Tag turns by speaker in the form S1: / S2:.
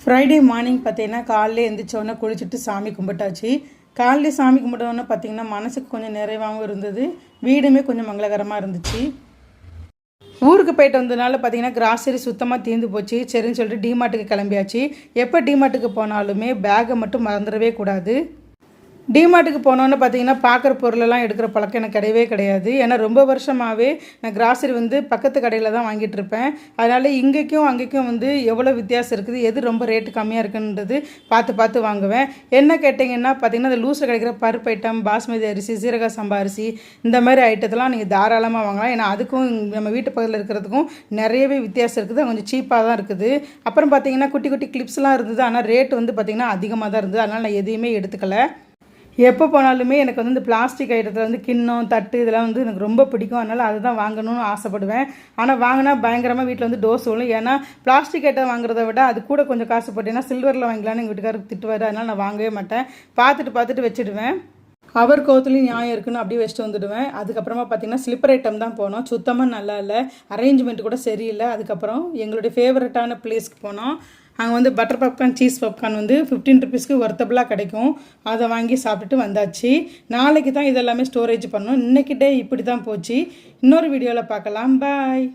S1: Friday morning பார்த்தீங்கன்னா காலையில் எழுந்திரிச்சோடனே குளிச்சுட்டு சாமி கும்பிட்டாச்சு. காலையில் சாமி கும்பிட்டோன்னே பார்த்தீங்கன்னா மனசுக்கு கொஞ்சம் நிறைவாகவும் இருந்தது, வீடுமே கொஞ்சம் மங்களகரமாக இருந்துச்சு. ஊருக்கு போயிட்டு வந்ததுனால பார்த்தீங்கன்னா கிராசரி சுத்தமாக தீர்ந்து போச்சு. சரின்னு சொல்லிட்டு டிமார்ட்டுக்கு கிளம்பியாச்சு. எப்போ டிமார்ட்டுக்கு போனாலுமே பேக்கை மட்டும் மறந்துடவே கூடாது. டிமார்ட்டுக்கு போனோன்னு பார்த்தீங்கன்னா பார்க்குற பொருளெல்லாம் எடுக்கிற பழக்கம் எனக்கு கிடையவே கிடையாது. ஏன்னா ரொம்ப வருஷமாகவே நான் கிராசரி பக்கத்து கடையில் தான் வாங்கிட்டு இருப்பேன். அதனால் இங்கேக்கும் அங்கேக்கும் எவ்வளோ வித்தியாசம் இருக்குது, எது ரொம்ப ரேட்டு கம்மியாக இருக்குன்றது பார்த்து வாங்குவேன். என்ன கேட்டிங்கன்னா பார்த்தீங்கன்னா அந்த லூஸில் கிடைக்கிற பருப்பு ஐட்டம், பாஸ்மதி அரிசி, சீரக சம்பா அரிசி, இந்த மாதிரி ஐட்டத்தெல்லாம் நீங்கள் தாராளமாக வாங்கலாம். ஏன்னா அதுக்கும் நம்ம வீட்டு பக்கத்தில் இருக்கிறதுக்கும் நிறையவே வித்தியாசம் இருக்குது, கொஞ்சம் சீப்பாக தான் இருக்குது. அப்புறம் பார்த்தீங்கன்னா குட்டி குட்டி கிளிப்ஸ்லாம் இருந்தது, ஆனால் ரேட்டு பார்த்திங்கன்னா அதிகமாக தான் இருந்தது. அதனால் நான் எதையுமே எடுத்துக்கலை. எப்போ போனாலுமே எனக்கு இந்த பிளாஸ்டிக் ஐட்டத்தில் கிண்ணம், தட்டு இதெல்லாம் எனக்கு ரொம்ப பிடிக்கும். அதனால் அதை தான் வாங்கணும்னு ஆசைப்படுவேன். ஆனால் வாங்கினா பயங்கரமாக வீட்டில் டோஸ் விழும். ஏன்னா பிளாஸ்டிக் ஐட்டம் வாங்குறத விட அது கூட கொஞ்சம் காசு போட்டேன்னா சில்வரில் வாங்கலான்னு எங்கள் வீட்டுக்காரருக்கு திட்டுவார். அதனால் நான் வாங்கவே மாட்டேன். பார்த்துட்டு வச்சுடுவேன். அவர் கோவத்துலேயும் நியாயம் இருக்குன்னு அப்படியே வச்சுட்டு வந்துடுவேன். அதுக்கப்புறமா பார்த்தீங்கன்னா ஸ்லிப்பர் ஐட்டம் தான் போனோம். சுத்தமாக நல்லா இல்லை, அரேஞ்ச்மெண்ட் கூட சரியில்லை. அதுக்கப்புறம் எங்களுடைய ஃபேவரட்டான பிளேஸ்க்கு போனோம். அங்கே பட்டர் பாப்கார்ன், சீஸ் பாப்கார்ன் 15 ருபீஸ்க்கு ஒர்த்தபுளாக கிடைக்கும். அதை வாங்கி சாப்பிட்டுட்டு வந்தாச்சு. நாளைக்கு தான் இதெல்லாமே ஸ்டோரேஜ் பண்ணோம். இன்றைக்கி டே இப்படி தான் போச்சு. இன்னொரு வீடியோவில் பார்க்கலாம். பாய்.